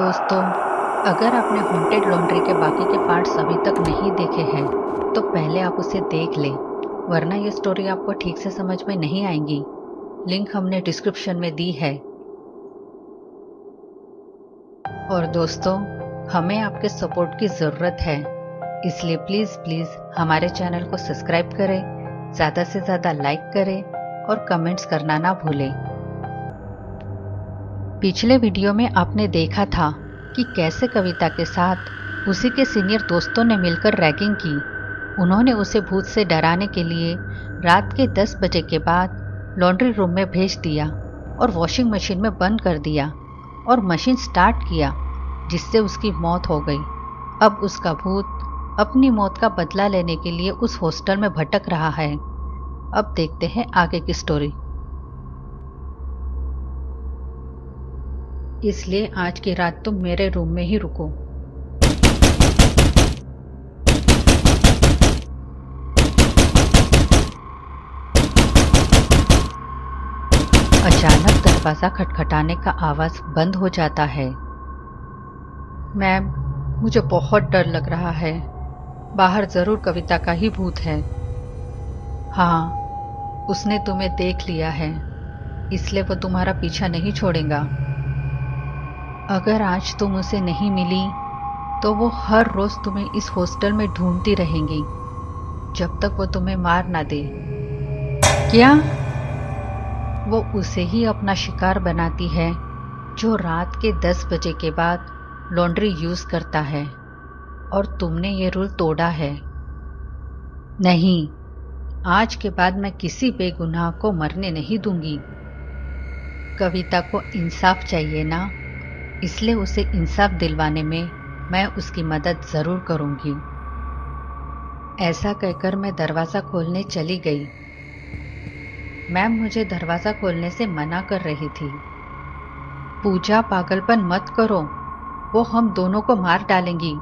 दोस्तों, अगर आपने हॉन्टेड लॉन्ड्री के बाकी के पार्ट्स अभी तक नहीं देखे हैं तो पहले आप उसे देख लें, वरना ये स्टोरी आपको ठीक से समझ में नहीं आएगी। लिंक हमने डिस्क्रिप्शन में दी है। और दोस्तों, हमें आपके सपोर्ट की ज़रूरत है, इसलिए प्लीज़ हमारे चैनल को सब्सक्राइब करें, ज़्यादा से ज़्यादा लाइक करें और कमेंट्स करना ना भूलें। पिछले वीडियो में आपने देखा था कि कैसे कविता के साथ उसी के सीनियर दोस्तों ने मिलकर रैगिंग की। उन्होंने उसे भूत से डराने के लिए रात के 10 बजे के बाद लॉन्ड्री रूम में भेज दिया और वॉशिंग मशीन में बंद कर दिया और मशीन स्टार्ट किया, जिससे उसकी मौत हो गई। अब उसका भूत अपनी मौत का बदला लेने के लिए उस हॉस्टल में भटक रहा है। अब देखते हैं आगे की स्टोरी। इसलिए आज की रात तुम मेरे रूम में ही रुको। अचानक दरवाजा खटखटाने का आवाज बंद हो जाता है। मैम, मुझे बहुत डर लग रहा है। बाहर जरूर कविता का ही भूत है। हाँ, उसने तुम्हें देख लिया है, इसलिए वो तुम्हारा पीछा नहीं छोड़ेगा। अगर आज तुम उसे नहीं मिली तो वो हर रोज तुम्हें इस हॉस्टल में ढूंढती रहेंगी, जब तक वो तुम्हें मार ना दे। क्या? वो उसे ही अपना शिकार बनाती है जो रात के 10 बजे के बाद लॉन्ड्री यूज करता है, और तुमने ये रूल तोड़ा है। नहीं, आज के बाद मैं किसी बेगुनाह को मरने नहीं दूंगी। कविता को इंसाफ चाहिए ना, इसलिए उसे इंसाफ दिलवाने में मैं उसकी मदद जरूर करूंगी। ऐसा कहकर मैं दरवाजा खोलने चली गई। मैम मुझे दरवाजा खोलने से मना कर रही थी। पूजा, पागलपन मत करो, वो हम दोनों को मार डालेंगी।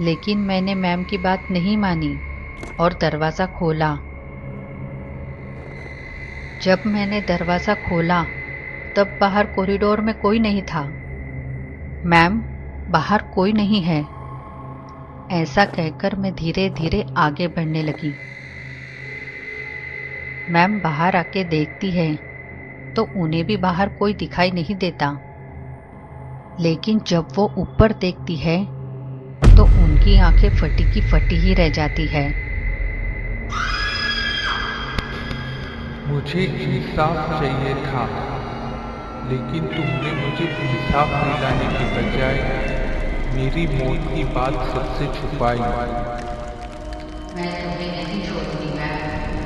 लेकिन मैंने मैम की बात नहीं मानी और दरवाजा खोला। जब मैंने दरवाजा खोला तब बाहर कॉरिडोर में कोई नहीं था। मैम, बाहर कोई नहीं है। ऐसा कहकर मैं धीरे धीरे आगे बढ़ने लगी। मैम बाहर आके देखती है तो उन्हें भी बाहर कोई दिखाई नहीं देता, लेकिन जब वो ऊपर देखती है तो उनकी आंखें फटी की फटी ही रह जाती है। मुझे इंसाफ चाहिए था, लेकिन तुमने मुझे इंसाफ दिलाने के बजाय मेरी मौत की बात सबसे छुपाई। मैं तुम्हें नहीं छोड़ूंगी मैम।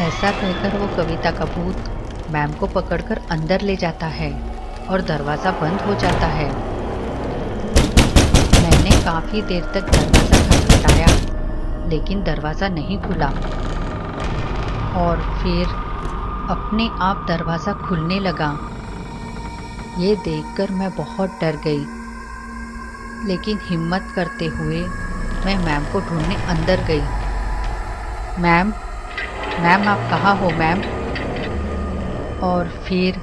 ऐसा कहकर वो कविता का भूत मैम को पकड़कर अंदर ले जाता है और दरवाजा बंद हो जाता है। मैंने काफी देर तक दरवाजा खटखटाया, लेकिन दरवाजा नहीं खुला। और फिर अपने आप दरवाजा खुलने लगा। ये देखकर मैं बहुत डर गई, लेकिन हिम्मत करते हुए मैं मैम को ढूंढने अंदर गई। मैम, मैम आप कहाँ हो मैम? और फिर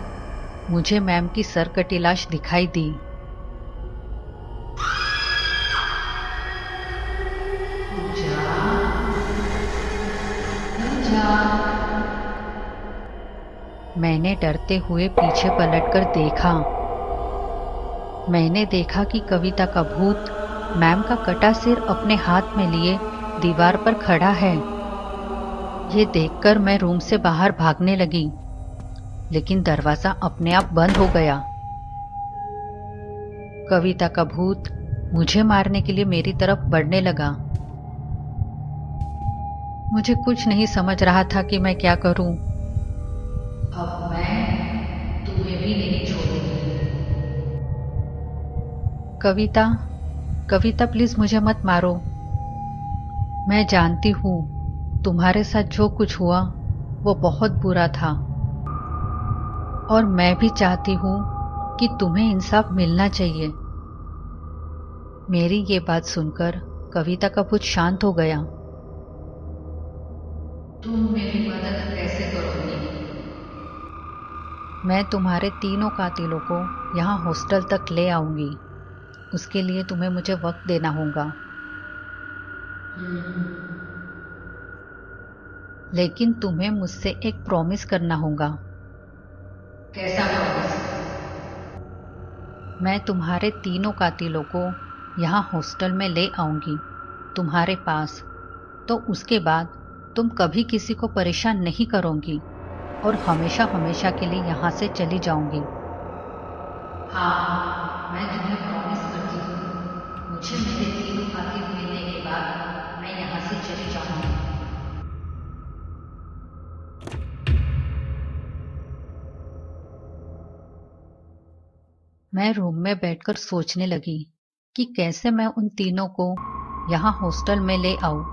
मुझे मैम की सरकटी लाश दिखाई दी। मैंने डरते हुए पीछे पलटकर देखा। मैंने देखा कि कविता का भूत मैम का कटा सिर अपने हाथ में लिए दीवार पर खड़ा है। ये देखकर मैं रूम से बाहर भागने लगी, लेकिन दरवाजा अपने आप बंद हो गया। कविता का भूत मुझे मारने के लिए मेरी तरफ बढ़ने लगा। मुझे कुछ नहीं समझ रहा था कि मैं क्या करूं। अब मैं तुम्हें भी नहीं छोड़ूंगी। कविता प्लीज मुझे मत मारो। मैं जानती हूँ तुम्हारे साथ जो कुछ हुआ वो बहुत बुरा था, और मैं भी चाहती हूँ कि तुम्हें इंसाफ मिलना चाहिए। मेरी ये बात सुनकर कविता का भूत शांत हो गया। तुम मेरी मदद कैसे करोगी? मैं तुम्हारे तीनों कातिलों को यहाँ हॉस्टल तक ले आऊंगी। उसके लिए तुम्हें मुझे वक्त देना होगा। लेकिन तुम्हें मुझसे एक प्रॉमिस करना होगा। कैसा प्रॉमिस? मैं तुम्हारे तीनों कातिलों को यहाँ हॉस्टल में ले आऊंगी तुम्हारे पास, तो उसके बाद तुम कभी किसी को परेशान नहीं करोगी और हमेशा हमेशा के लिए यहाँ से चली जाऊंगी। हाँ, मैं तुम्हें प्रॉमिस करती हूँ, मुझे मेरे तीनों कातिल मिलने के बाद मैं यहाँ से चली जाऊंगी। मैं रूम में बैठकर सोचने लगी कि कैसे मैं उन तीनों को यहाँ हॉस्टल में ले आऊं।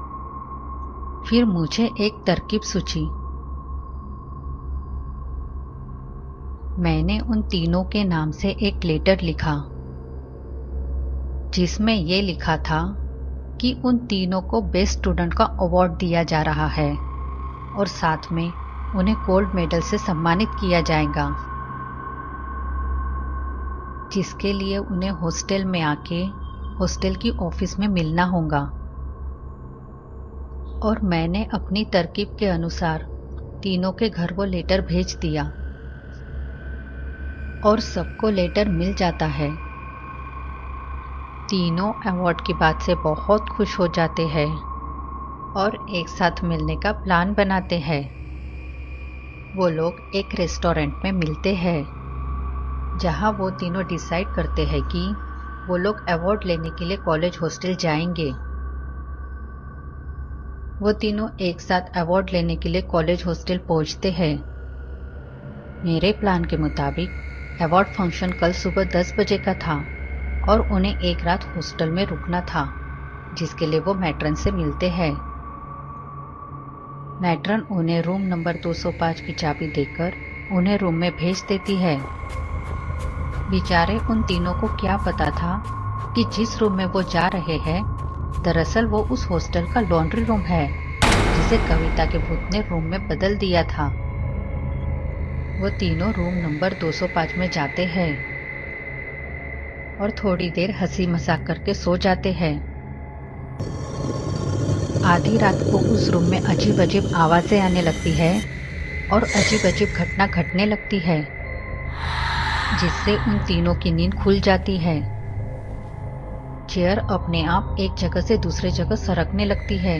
फिर मुझे एक तरकीब सूझी। मैंने उन तीनों के नाम से एक लेटर लिखा, जिसमें ये लिखा था कि उन तीनों को बेस्ट स्टूडेंट का अवार्ड दिया जा रहा है और साथ में उन्हें गोल्ड मेडल से सम्मानित किया जाएगा, जिसके लिए उन्हें हॉस्टल में आके हॉस्टल की ऑफिस में मिलना होगा। और मैंने अपनी तरकीब के अनुसार तीनों के घर वो लेटर भेज दिया और सबको लेटर मिल जाता है। तीनों अवार्ड की बात से बहुत खुश हो जाते हैं और एक साथ मिलने का प्लान बनाते हैं। वो लोग एक रेस्टोरेंट में मिलते हैं, जहां वो तीनों डिसाइड करते हैं कि वो लोग अवार्ड लेने के लिए कॉलेज हॉस्टल जाएंगे। वो तीनों एक साथ अवार्ड लेने के लिए कॉलेज हॉस्टल पहुंचते हैं। मेरे प्लान के मुताबिक अवार्ड फंक्शन कल सुबह 10 बजे का था और उन्हें एक रात हॉस्टल में रुकना था, जिसके लिए वो मैट्रन से मिलते हैं। मैट्रन उन्हें रूम नंबर 205 की चाबी देकर उन्हें रूम में भेज देती है। बेचारे उन तीनों को क्या पता था कि जिस रूम में वो जा रहे हैं दरअसल वो उस हॉस्टल का लॉन्ड्री रूम है, जिसे कविता के भूत ने रूम में बदल दिया था। वो तीनों रूम नंबर 205 में जाते हैं और थोड़ी देर हंसी मजाक करके सो जाते हैं। आधी रात को उस रूम में अजीब अजीब आवाजें आने लगती है और अजीब अजीब घटना घटने लगती है, जिससे उन तीनों की नींद खुल जाती है। चेयर अपने आप एक जगह से दूसरे जगह सरकने लगती है,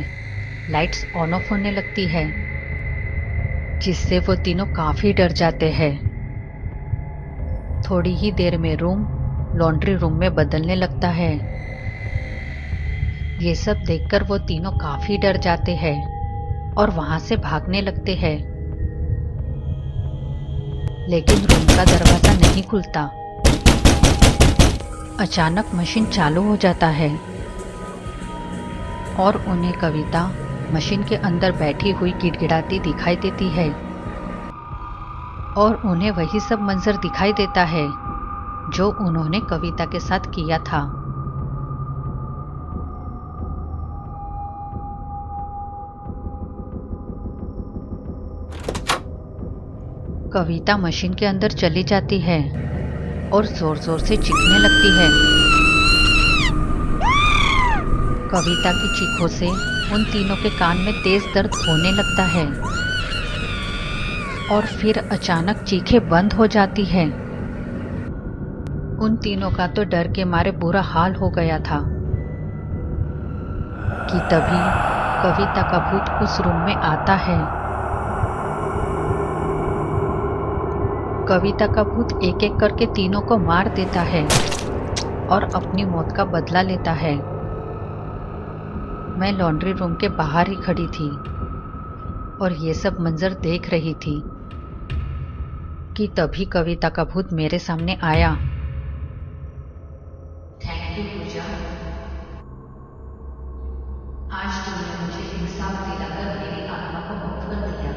लाइट्स ऑन ऑफ होने लगती है, जिससे वो तीनों काफी डर जाते हैं। थोड़ी ही देर में रूम लॉन्ड्री रूम में बदलने लगता है। ये सब देखकर वो तीनों काफी डर जाते हैं और वहां से भागने लगते हैं, लेकिन रूम का दरवाजा नहीं खुलता। अचानक मशीन चालू हो जाता है और उन्हें कविता मशीन के अंदर बैठी हुई गिड़गिड़ाती दिखाई देती है और उन्हें वही सब मंजर दिखाई देता है जो उन्होंने कविता के साथ किया था। कविता मशीन के अंदर चली जाती है और जोर जोर से चीखने लगती है। कविता की चीखों से उन तीनों के कान में तेज दर्द होने लगता है और फिर अचानक चीखें बंद हो जाती है। उन तीनों का तो डर के मारे बुरा हाल हो गया था कि तभी कविता का भूत उस रूम में आता है। कविता का भूत एक एक करके तीनों को मार देता है और अपनी मौत का बदला लेता है। मैं लॉन्ड्री रूम के बाहर ही खड़ी थी और ये सब मंजर देख रही थी कि तभी कविता का भूत मेरे सामने आया। थैंक यू पूजा, आज तुमने मुझे इंसाफ दिलाकर मेरी आत्मा को मुक्त कर दिया।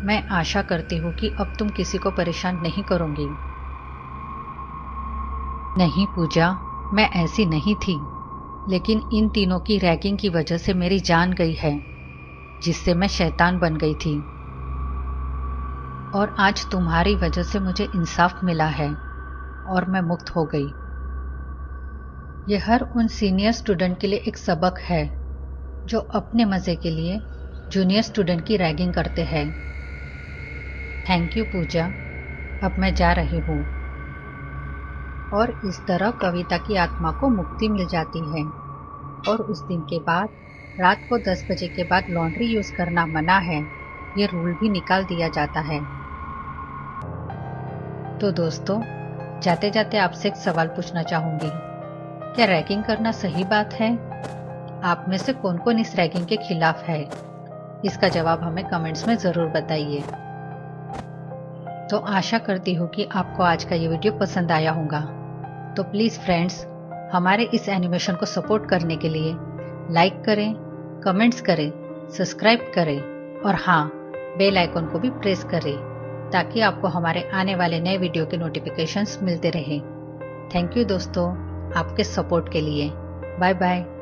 मैं आशा करती हूँ कि अब तुम किसी को परेशान नहीं करोगी। नहीं पूजा, मैं ऐसी नहीं थी, लेकिन इन तीनों की रैगिंग की वजह से मेरी जान गई है, जिससे मैं शैतान बन गई थी और आज तुम्हारी वजह से मुझे इंसाफ मिला है और मैं मुक्त हो गई। यह हर उन सीनियर स्टूडेंट के लिए एक सबक है जो अपने मज़े के लिए जूनियर स्टूडेंट की रैगिंग करते हैं। थैंक यू पूजा, अब मैं जा रही हूँ। और इस तरह कविता की आत्मा को मुक्ति मिल जाती है और उस दिन के बाद रात को 10 बजे के बाद लॉन्ड्री यूज़ करना मना है, ये रूल भी निकाल दिया जाता है। तो दोस्तों, जाते जाते आपसे एक सवाल पूछना चाहूँगी, क्या रैगिंग करना सही बात है? आप में से कौन कौन इस रैगिंग के खिलाफ है? इसका जवाब हमें कमेंट्स में ज़रूर बताइए। तो आशा करती हूँ कि आपको आज का ये वीडियो पसंद आया होगा। तो प्लीज़ फ्रेंड्स, हमारे इस एनिमेशन को सपोर्ट करने के लिए लाइक करें, कमेंट्स करें, सब्सक्राइब करें और हाँ, बेल आइकन को भी प्रेस करें ताकि आपको हमारे आने वाले नए वीडियो के नोटिफिकेशंस मिलते रहें। थैंक यू दोस्तों, आपके सपोर्ट के लिए। Bye bye.